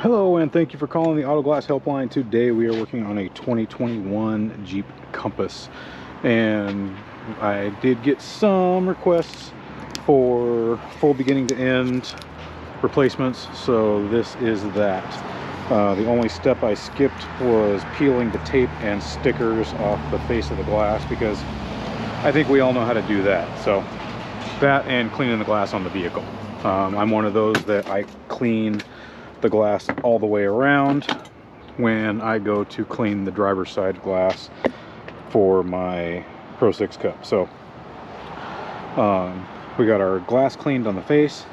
Hello, and thank you for calling the Auto Glass Helpline. Today we are working on a 2021 Jeep Compass, and I did get some requests for full beginning to end replacements, so this is that. The only step I skipped was peeling the tape and stickers off the face of the glass, because I think we all know how to do that. So that and cleaning the glass on the vehicle. I'm one of those that I clean the glass all the way around when I go to clean the driver's side glass for my Pro 6 Cup. So we got our glass cleaned on the face,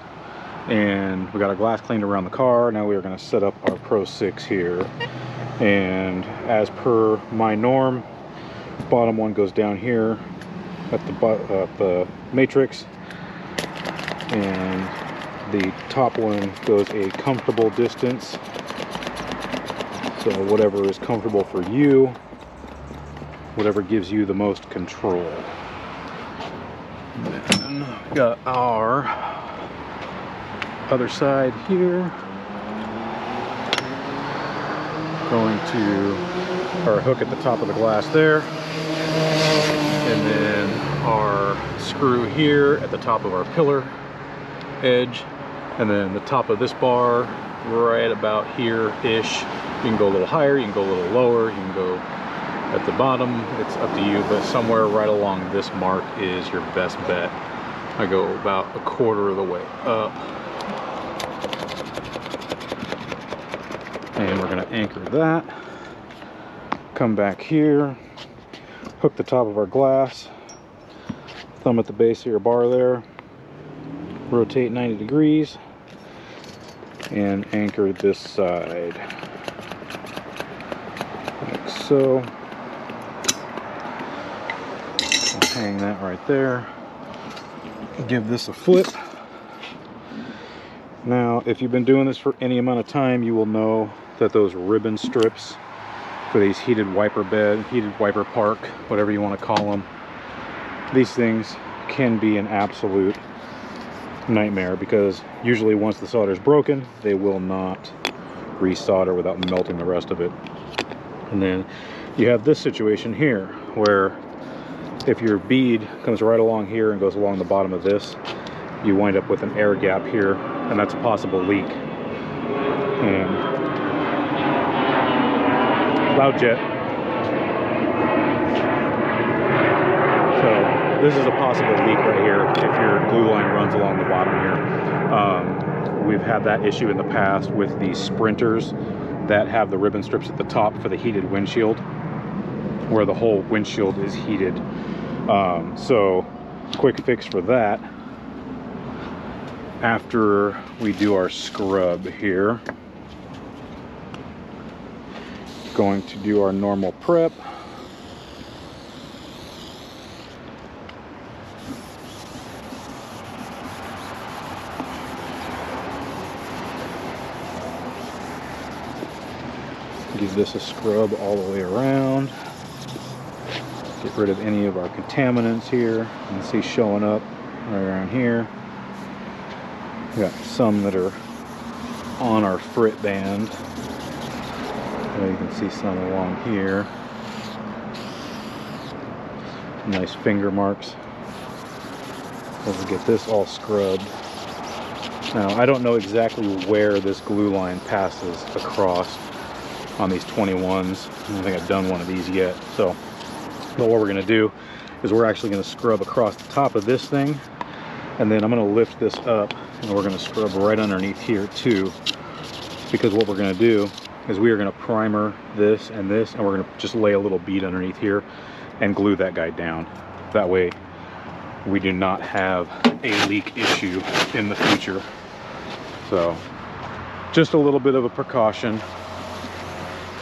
and we got our glass cleaned around the car. Now we are going to set up our Pro 6 here, and as per my norm, bottom one goes down here at the matrix, and the top one goes a comfortable distance. So whatever is comfortable for you, whatever gives you the most control. And then we got our other side here. Going to our hook at the top of the glass there. And then our screw here at the top of our pillar edge. And then the top of this bar right about here-ish. You can go a little higher, you can go a little lower, you can go at the bottom, it's up to you, but somewhere right along this mark is your best bet. I go about a quarter of the way up. And we're gonna anchor that. Come back here, hook the top of our glass, thumb at the base of your bar there, rotate 90 degrees, and anchor this side like so. I'll hang that right there. Give this a flip. Now, if you've been doing this for any amount of time, you will know that those ribbon strips for these heated wiper bed, heated wiper park, whatever you want to call them, these things can be an absolute nightmare, because usually once the solder is broken, they will not resolder without melting the rest of it. And then you have this situation here where if your bead comes right along here and goes along the bottom of this, you wind up with an air gap here, and that's a possible leak. And loud jet. So this is a possible leak right here if your glue line runs along the bottom here. We've had that issue in the past with the Sprinters that have the ribbon strips at the top for the heated windshield, where the whole windshield is heated. So quick fix for that, after we do our scrub here, going to do our normal prep. Give this a scrub all the way around. Get rid of any of our contaminants here. You can see showing up right around here. We got some that are on our frit band. You can see some along here. Nice finger marks. We'll get this all scrubbed. Now, I don't know exactly where this glue line passes across on these 21s. I don't think I've done one of these yet. So, but what we're gonna do is we're actually gonna scrub across the top of this thing, and then I'm gonna lift this up and we're gonna scrub right underneath here too, because what we're gonna do is we are gonna primer this, and we're gonna just lay a little bead underneath here and glue that guy down. That way we do not have a leak issue in the future. So just a little bit of a precaution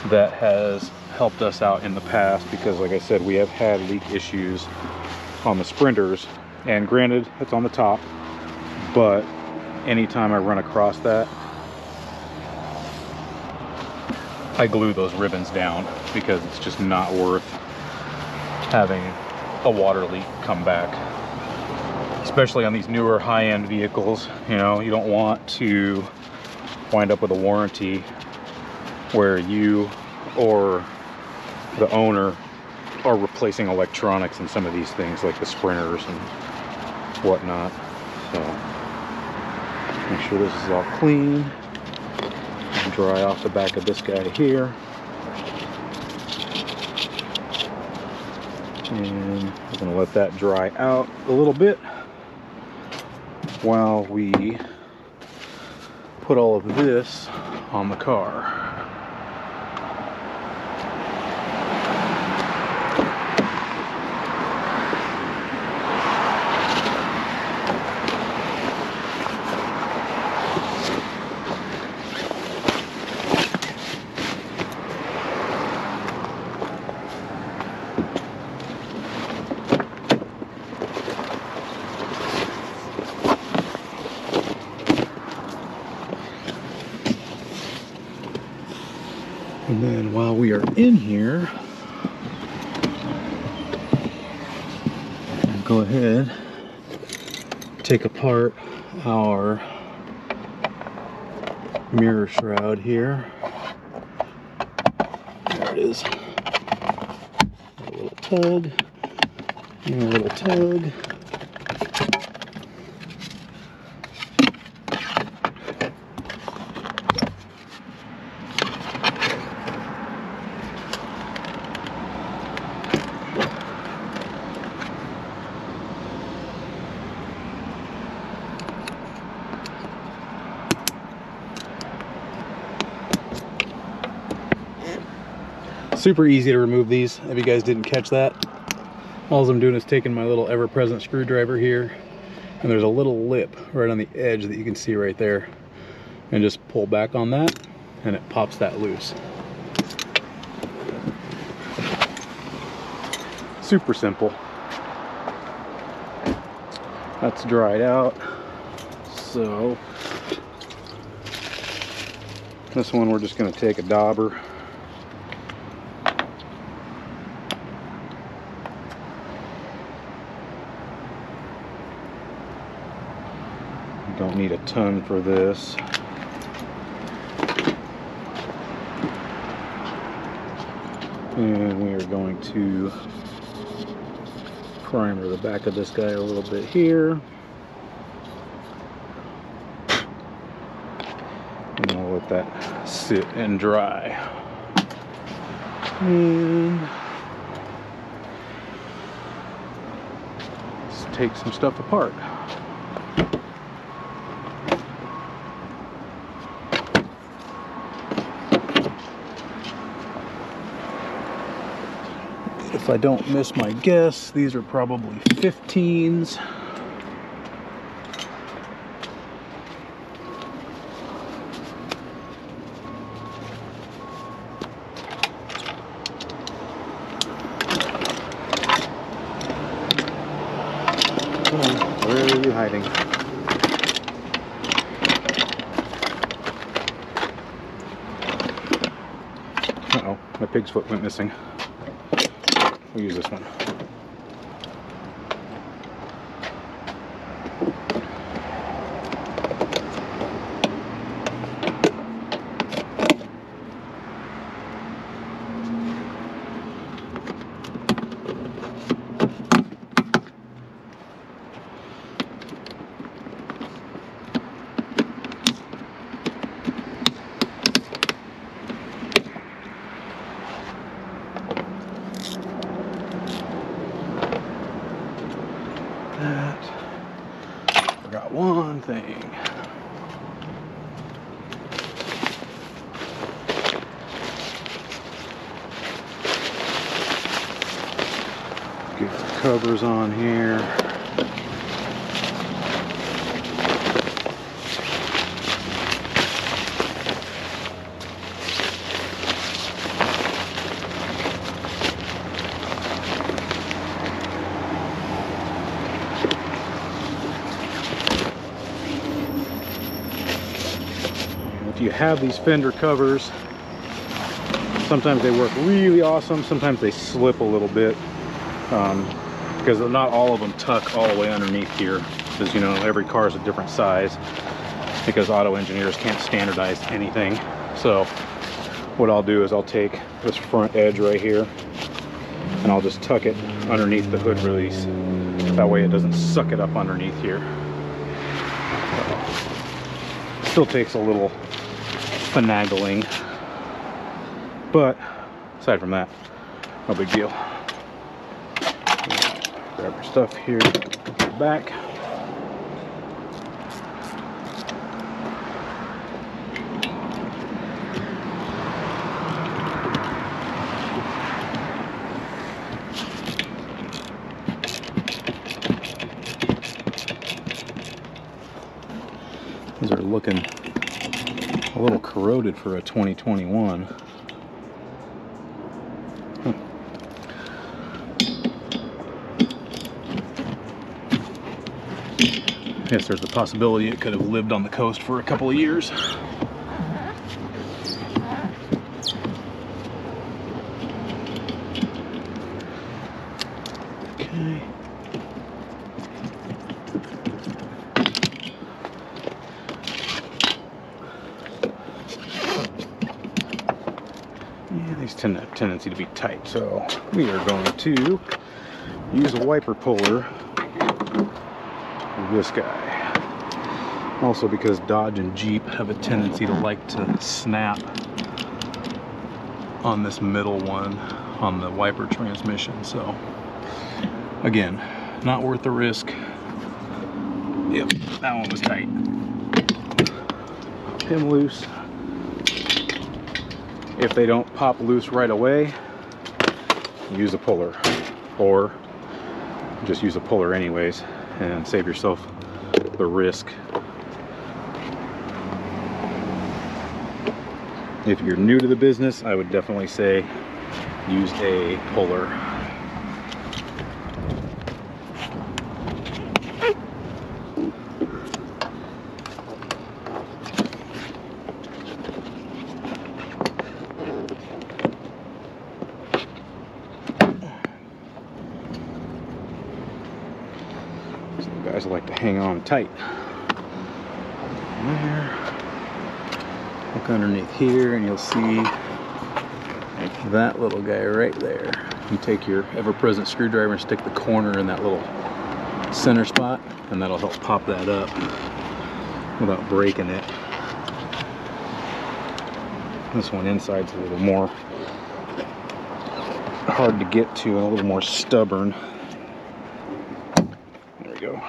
that has helped us out in the past, because like I said, we have had leak issues on the Sprinters, and granted it's on the top, but anytime I run across that, I glue those ribbons down, because it's just not worth having a water leak come back. especially on these newer high-end vehicles. You know, you don't want to wind up with a warranty where you or the owner are replacing electronics in some of these things, like the sprinters and whatnot. So make sure this is all clean and dry off the back of this guy here. And we're going to let that dry out a little bit while we put all of this on the car. And then while we are in here, I'll go ahead, take apart our mirror shroud here. There it is. A little tug, and a little tug. Super easy to remove these, if you guys didn't catch that. All I'm doing is taking my little ever-present screwdriver here, and there's a little lip right on the edge that you can see right there, and just pull back on that and it pops that loose. Super simple. That's dried out. So this one we're just going to take a dauber. Don't need a ton for this. And we are going to primer the back of this guy a little bit here. And I'll let that sit and dry. And let's take some stuff apart. If I don't miss my guess, these are probably 15s. Oh, where are you hiding? Uh-oh, my pig's foot went missing. We'll use this one. Forgot one thing. Get the covers on here. If you have these fender covers, sometimes they work really awesome, sometimes they slip a little bit, because not all of them tuck all the way underneath here, because you know every car is a different size. because auto engineers can't standardize anything. So what I'll do is I'll take this front edge right here and I'll just tuck it underneath the hood release. That way it doesn't suck it up underneath here. Still takes a little finagling, but aside from that, no big deal. Grab your stuff here, back. These are looking a little corroded for a 2021. I guess there's a possibility it could have lived on the coast for a couple of years. Okay. Yeah, these tend to have a tendency to be tight, so we are going to use a wiper puller. This guy. Also because Dodge and Jeep have a tendency to like to snap on this middle one on the wiper transmission. So again, not worth the risk. Yep, that one was tight. Pop him loose. If they don't pop loose right away, use a puller, or just use a puller anyways and save yourself the risk. If you're new to the business, I would definitely say use a puller. Guys like to hang on tight. There. Look underneath here and you'll see that little guy right there. You take your ever-present screwdriver and stick the corner in that little center spot, and that'll help pop that up without breaking it. This one inside's a little more hard to get to and a little more stubborn. There we go.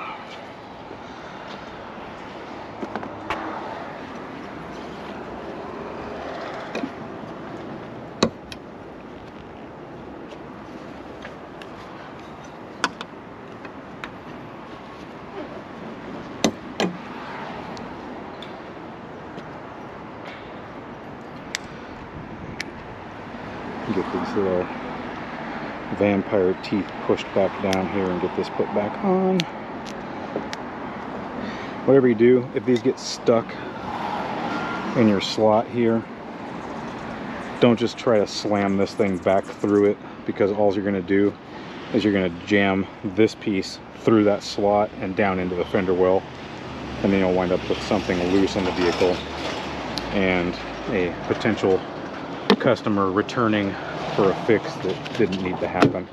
Get these little vampire teeth pushed back down here and get this put back on. Whatever you do, if these get stuck in your slot here, don't just try to slam this thing back through it, because all you're going to do is you're going to jam this piece through that slot and down into the fender well, and then you'll wind up with something loose on the vehicle and a potential customer returning for a fix that didn't need to happen.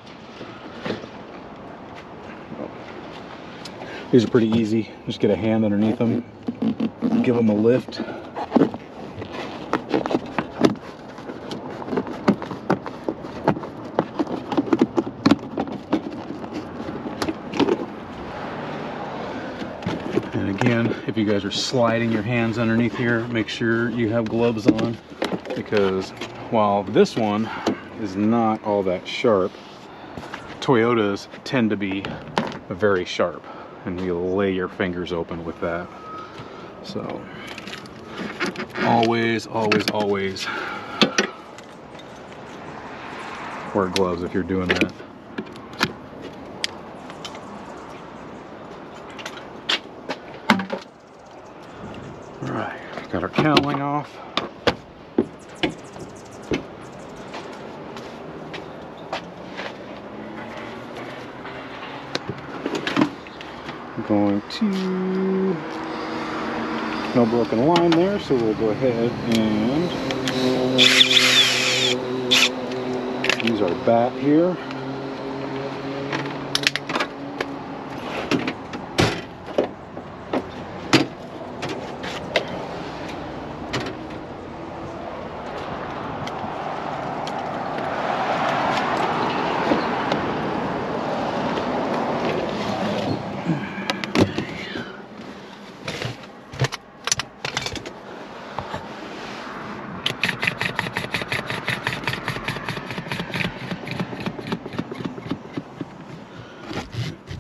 These are pretty easy. Just get a hand underneath them, give them a lift. And again, if you guys are sliding your hands underneath here, make sure you have gloves on, because while this one is not all that sharp, Toyotas tend to be very sharp, and you'll lay your fingers open with that. So always wear gloves if you're doing that. All right, got our cowling off. Going to No broken line there, so we'll go ahead and use our bat here.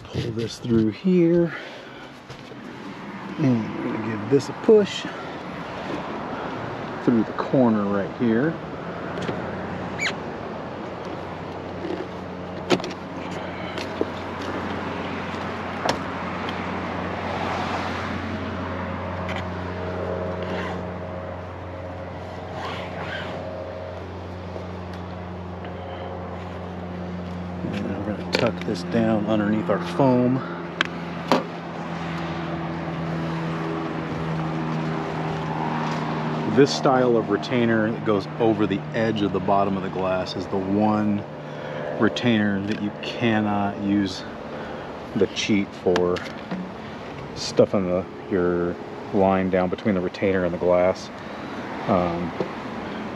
Pull this through here, and we're going to give this a push through the corner right here. And we're going to tuck this down underneath our foam. This style of retainer that goes over the edge of the bottom of the glass is the one retainer that you cannot use the cheat for stuffing your line down between the retainer and the glass.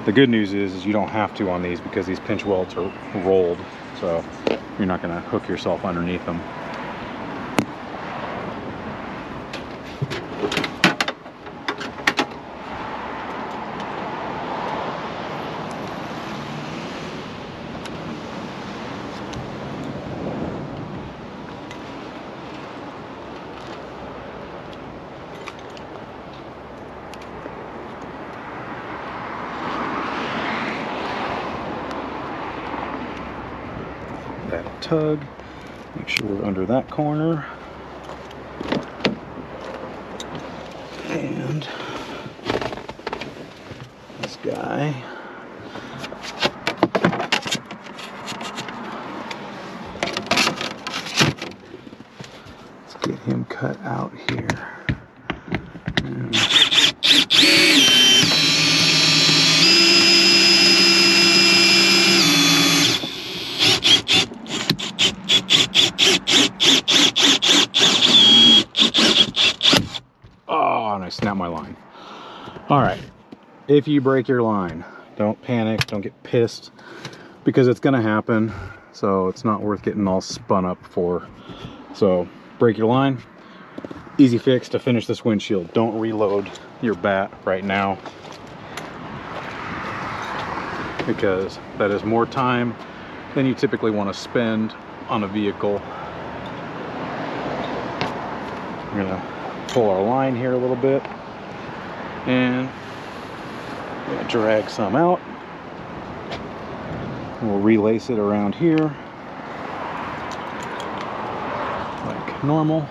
The good news is you don't have to on these because these pinch welds are rolled, so you're not going to hook yourself underneath them. That'll tug. Make sure we're under that corner. And this guy. Let's get him cut out here. And and I snapped my line. All right, if you break your line, don't panic, don't get pissed, because it's gonna happen, so it's not worth getting all spun up for. So break your line, easy fix to finish this windshield. Don't reload your bat right now, because that is more time than you typically want to spend on a vehicle. We're gonna pull our line here a little bit, and I'm gonna drag some out. We'll relace it around here like normal.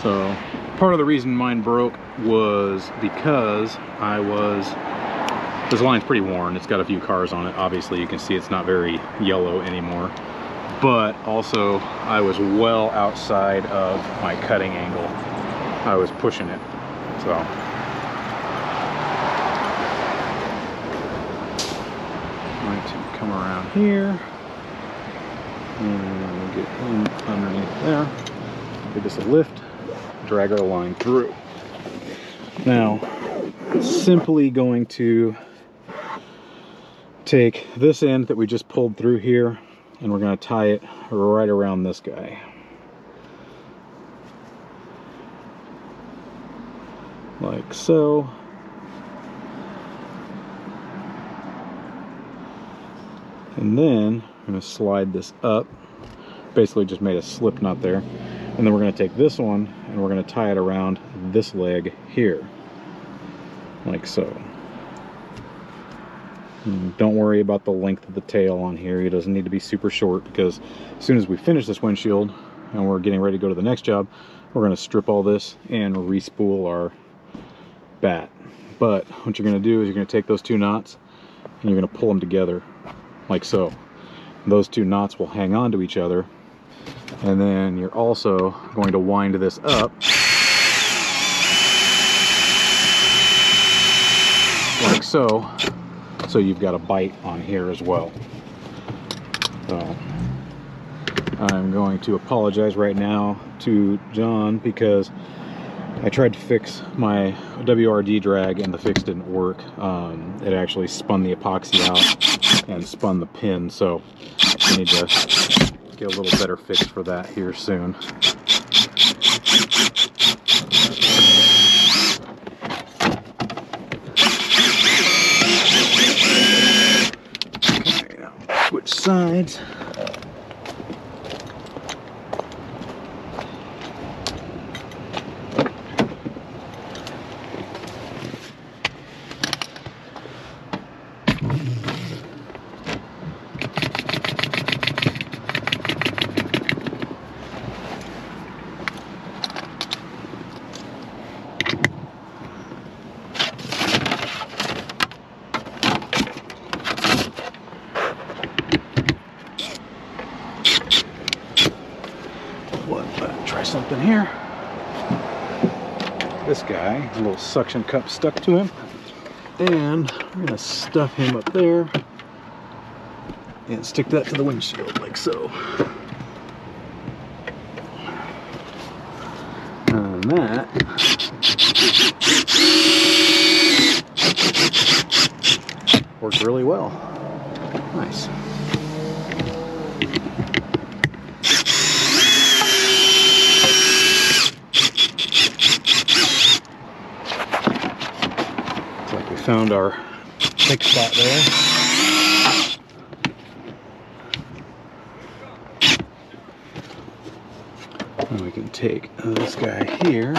So part of the reason mine broke was because this line's pretty worn. It's got a few cars on it. Obviously you can see it's not very yellow anymore, but also I was well outside of my cutting angle. I was pushing it, so. Going to come around here and get in underneath there. Give this a lift, drag our line through. Now, simply going to take this end that we just pulled through here, and we're going to tie it right around this guy. Like so. And then I'm going to slide this up. Basically just made a slip knot there. And then we're going to take this one and we're going to tie it around this leg here. Like so. And don't worry about the length of the tail on here. It doesn't need to be super short, because as soon as we finish this windshield and we're getting ready to go to the next job, we're going to strip all this and re-spool our bat. But what you're going to do is you're going to take those two knots and you're going to pull them together like so. Those two knots will hang on to each other, and then you're also going to wind this up so. So you've got a bite on here as well. So I'm going to apologize right now to John because I tried to fix my WRD drag and the fix didn't work. It actually spun the epoxy out and spun the pin, so I need to get a little better fix for that here soon. Okay, now switch sides. Try something here. This guy, a little suction cup stuck to him, and we're gonna stuff him up there and stick that to the windshield like so. And that worked really well. Nice. Found our thick spot there. And we can take this guy here.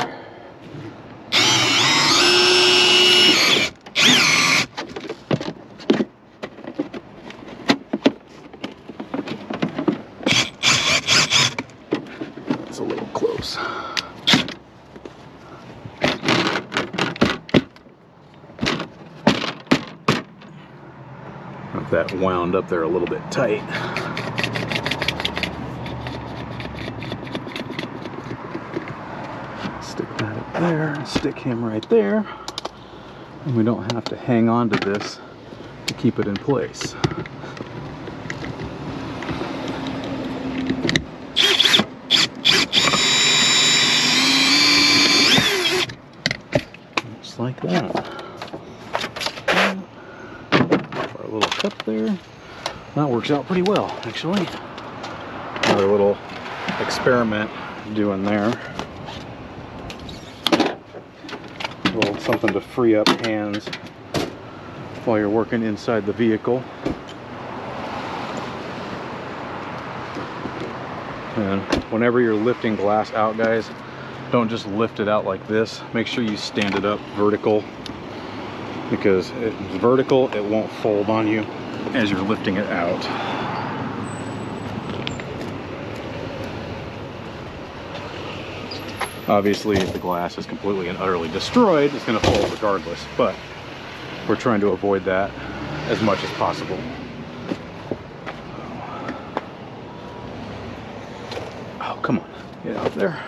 It's a little close. That wound up there a little bit tight. Stick that up there, stick him right there, and we don't have to hang on to this to keep it in place. Just like that. Little cup there. That works out pretty well, actually. Another little experiment doing there. A little something to free up hands while you're working inside the vehicle. And whenever you're lifting glass out, guys, don't just lift it out like this. Make sure you stand it up vertical, because it's vertical, it won't fold on you as you're lifting it out. Obviously, if the glass is completely and utterly destroyed, it's going to fold regardless, but we're trying to avoid that as much as possible. Oh, come on, get out there.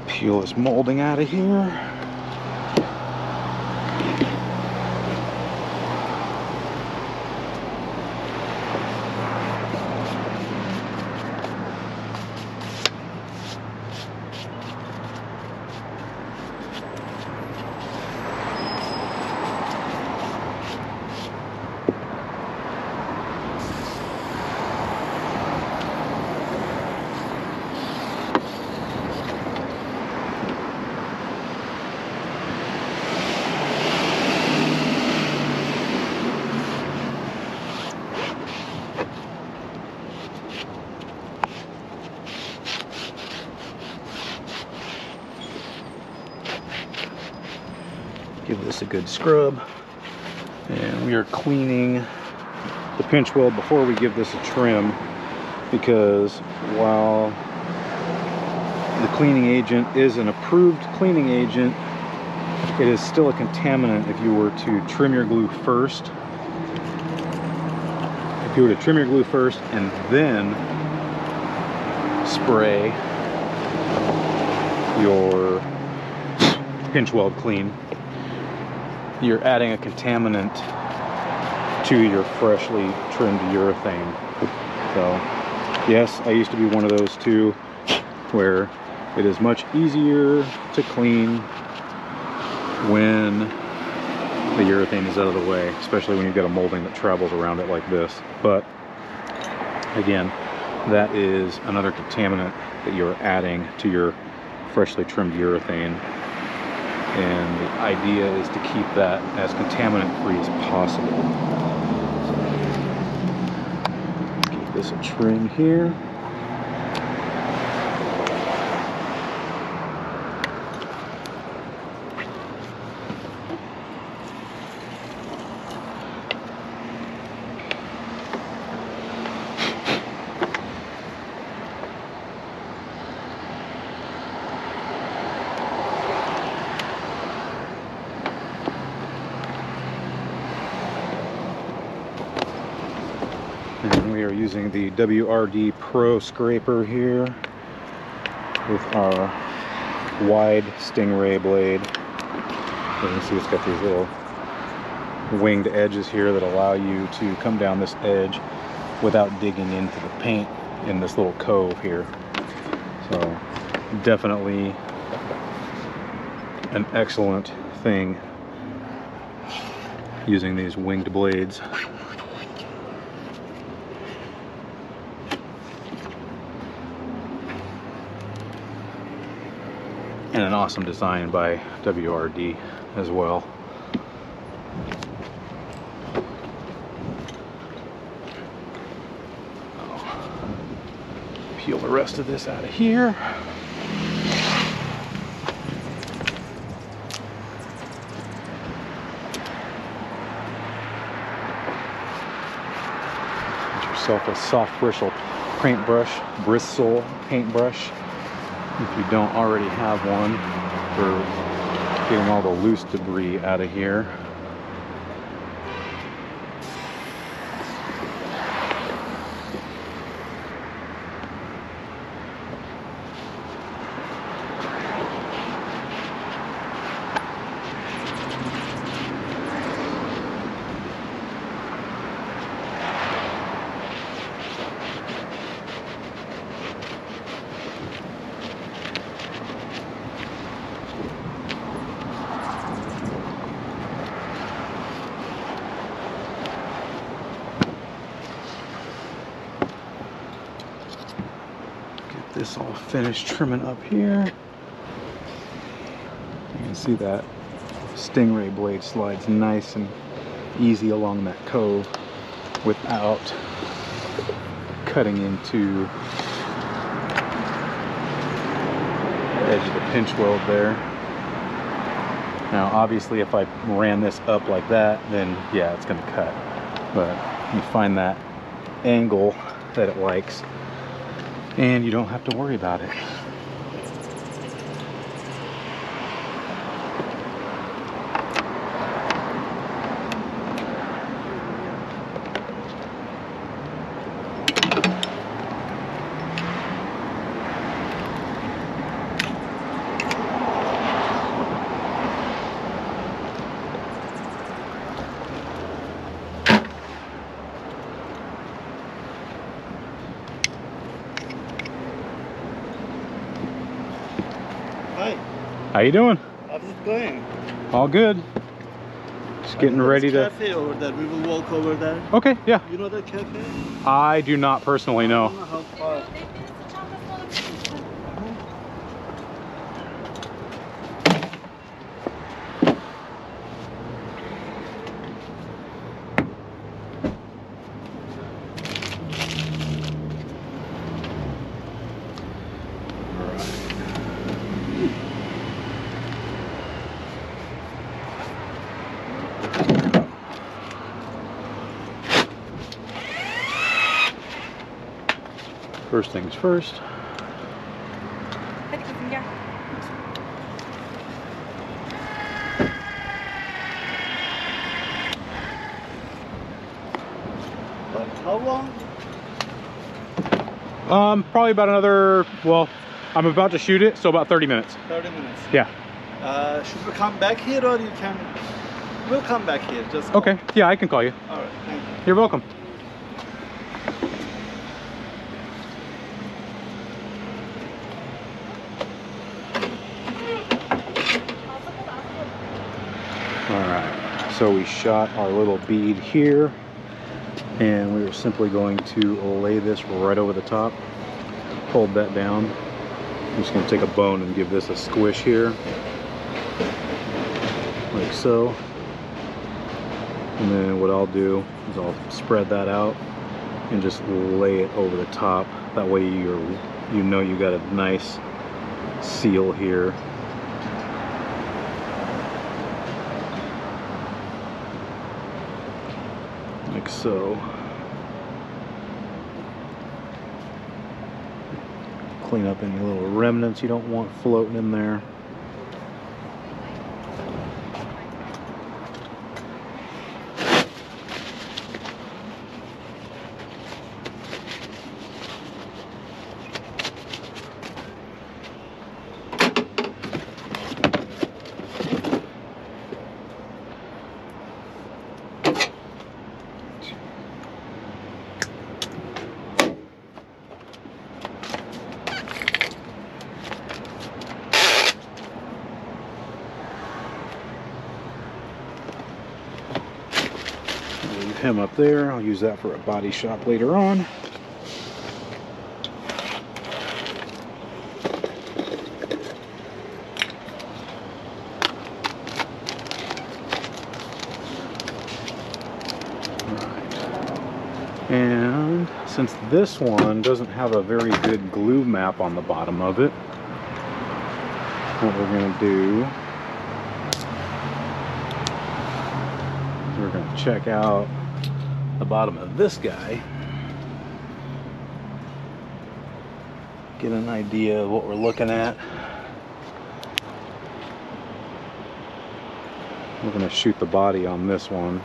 Peel this molding out of here. Give this a good scrub, and we are cleaning the pinch weld before we give this a trim, because while the cleaning agent is an approved cleaning agent, it is still a contaminant if you were to trim your glue first if you were to trim your glue first and then spray your pinch weld clean, you're adding a contaminant to your freshly trimmed urethane. So yes, I used to be one of those too, where it is much easier to clean when the urethane is out of the way, especially when you've got a molding that travels around it like this. But again, that is another contaminant that you're adding to your freshly trimmed urethane, and the idea is to keep that as contaminant free as possible. So, give this a trim here. And we are using the WRD Pro scraper here with our wide Stingray blade. You can see it's got these little winged edges here that allow you to come down this edge without digging into the paint in this little cove here. So definitely an excellent thing using these winged blades. And an awesome design by WRD as well. Peel the rest of this out of here. Get yourself a soft bristle paintbrush. If you don't already have one, for getting all the loose debris out of here. This all finished trimming up here. You can see that Stingray blade slides nice and easy along that cove without cutting into the edge of the pinch weld there. Now obviously if I ran this up like that, then yeah, it's going to cut. But you find that angle that it likes, and you don't have to worry about it. Hi. How you doing? How's it going? All good. Just getting ready to... cafe over there. We will walk over there. Okay, yeah. You know that cafe? I do not personally know. I don't know how far. First things first. How long? Probably about another, well, I'm about to shoot it, so about 30 minutes. 30 minutes. Yeah. Should we come back here or you can? We'll come back here. Just Okay. Yeah, I can call you. All right. Thank you. You're welcome. All right. So we shot our little bead here, and we were simply going to lay this right over the top. Hold that down. I'm just going to take a bone and give this a squish here, like so. And then what I'll do is I'll spread that out and just lay it over the top. That way you know you got a nice seal here. Like so. Clean up any little remnants you don't want floating in there. Leave him up there. I'll use that for a body shop later on. And since this one doesn't have a very good glue map on the bottom of it, what we're going to do is we're going to check out the bottom of this guy, get an idea of what we're looking at. We're going to shoot the body on this one.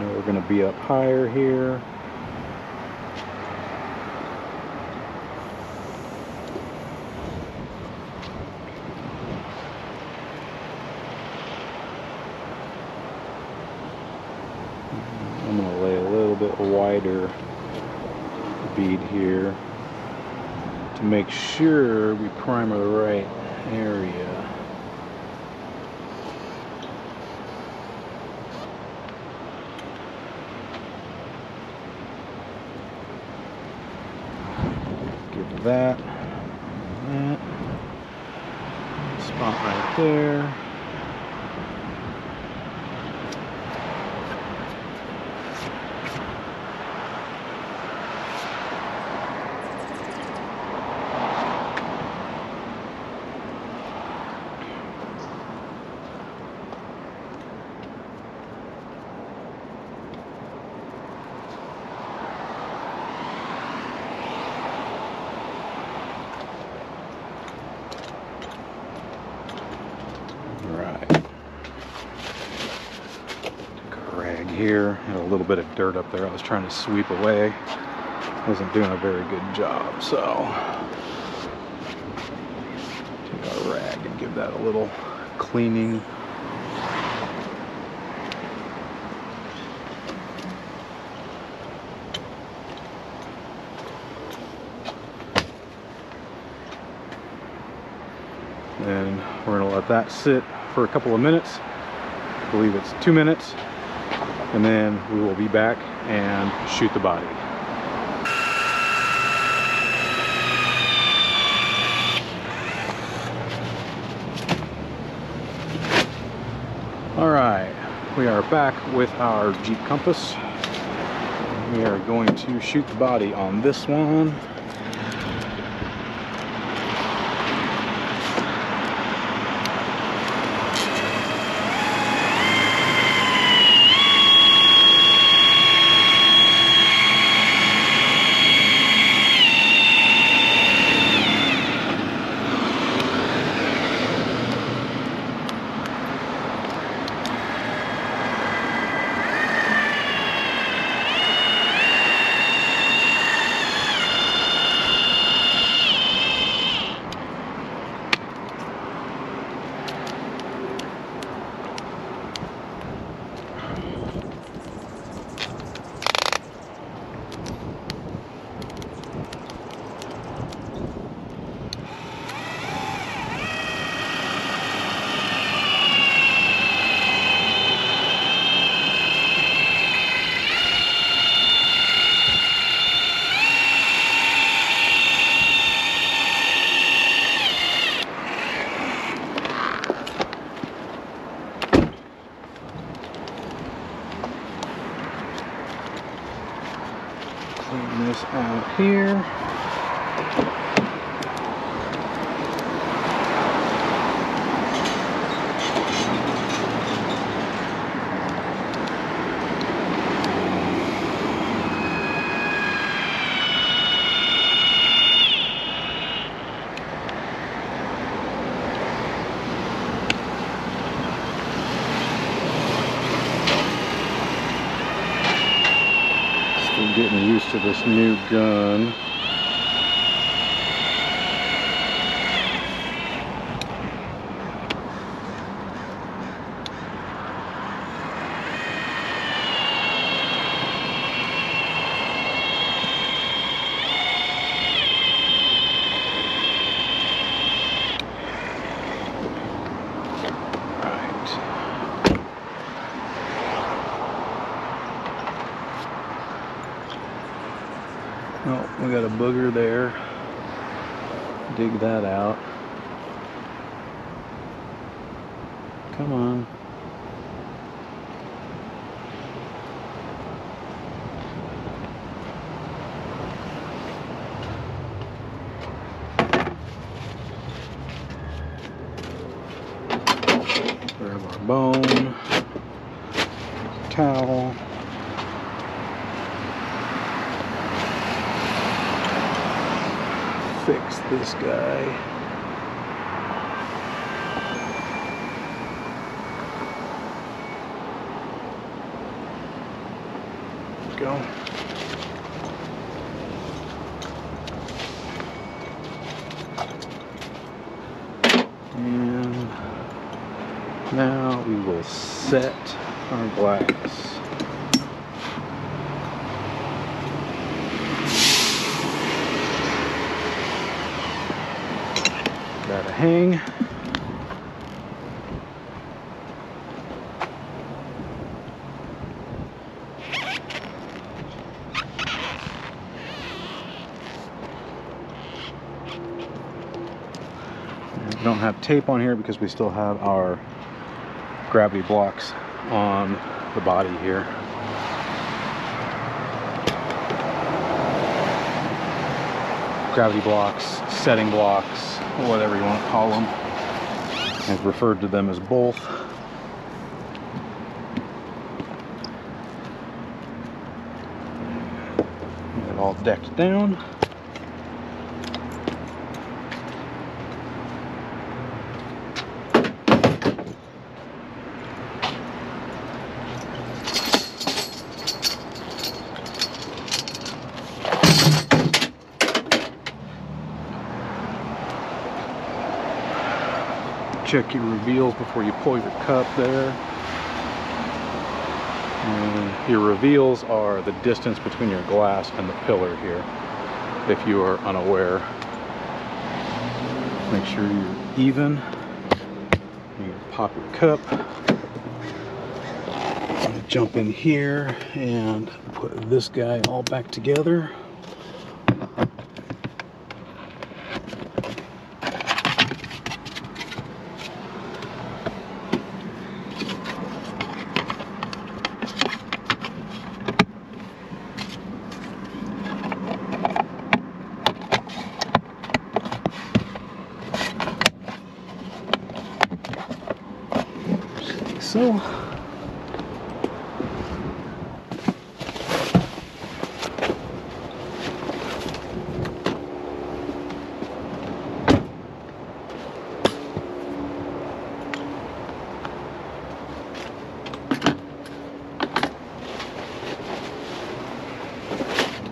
We're going to be up higher here. I'm going to lay a little bit wider bead here to make sure we primer the right area. That spot right there. Here, had a little bit of dirt up there I was trying to sweep away. Wasn't doing a very good job, so take our rag and give that a little cleaning. And we're going to let that sit for a couple of minutes. I believe it's 2 minutes. And then we will be back and shoot the body. All right, we are back with our Jeep Compass. We are going to shoot the body on this one. Clean this out here. Still getting used to this new gun. Oh, we got a booger there. Dig that out. Come on. Grab our bone, towel. Fix this guy. Go. And now we will set our glass. Gotta hang. We don't have tape on here because we still have our gravity blocks on the body here. Gravity blocks, setting blocks, whatever you want to call them. I've referred to them as both. Get it all decked down. Check your reveals before you pull your cup there. And your reveals are the distance between your glass and the pillar here, if you are unaware. Make sure you're even. You pop your cup. I'm gonna jump in here and put this guy all back together. So,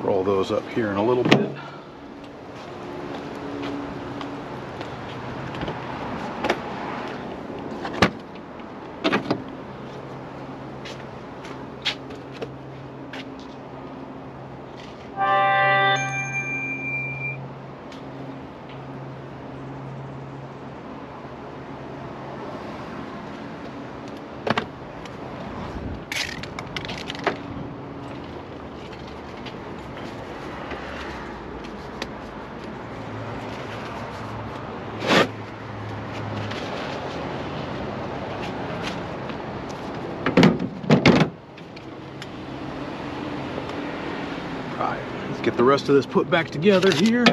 roll those up here in a little bit. Get the rest of this put back together here.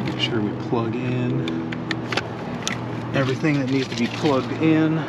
Make sure we plug in everything that needs to be plugged in.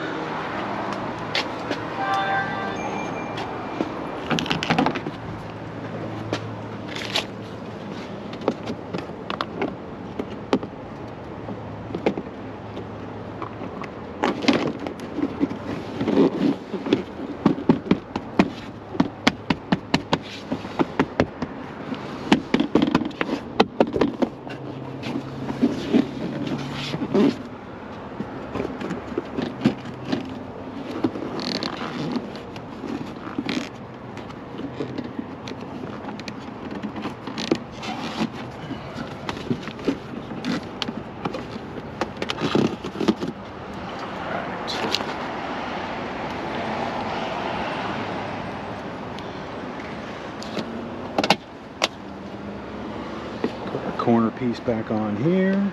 Corner piece back on here.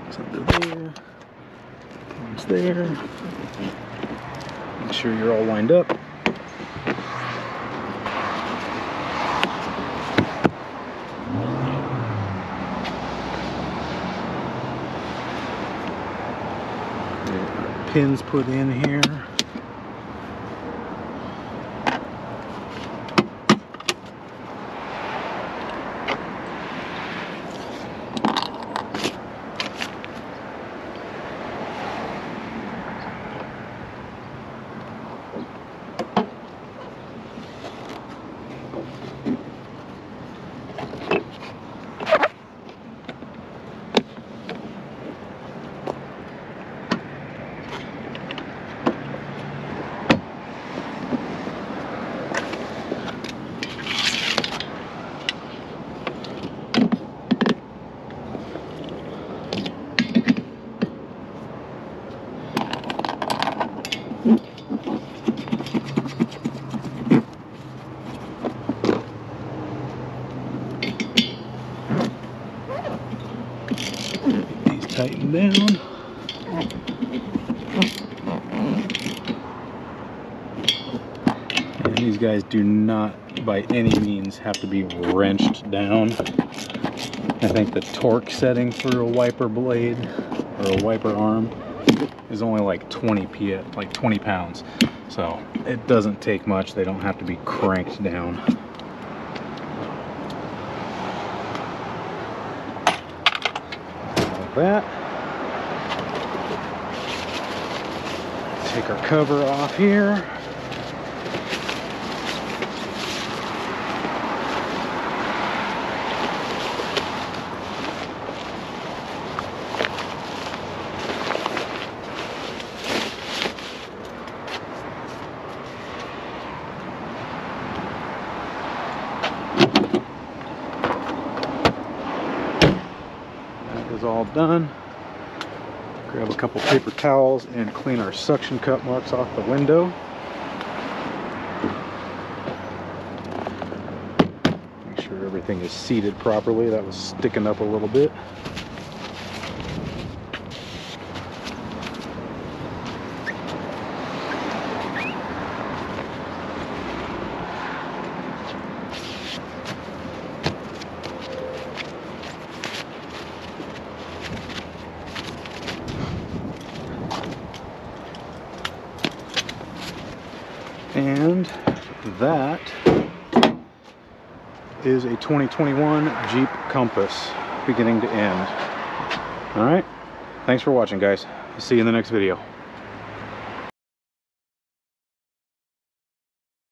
It's under there. One's there. Make sure you're all lined up. Pins put in here. Tighten down. And these guys do not by any means have to be wrenched down. I think the torque setting for a wiper blade or a wiper arm is only like 20 pounds. So it doesn't take much. They don't have to be cranked down. That. Take our cover off here. All done. Grab a couple paper towels and clean our suction cup marks off the window. Make sure everything is seated properly. That was sticking up a little bit. And that is a 2021 Jeep Compass, beginning to end. All right, thanks for watching, guys. See you in the next video.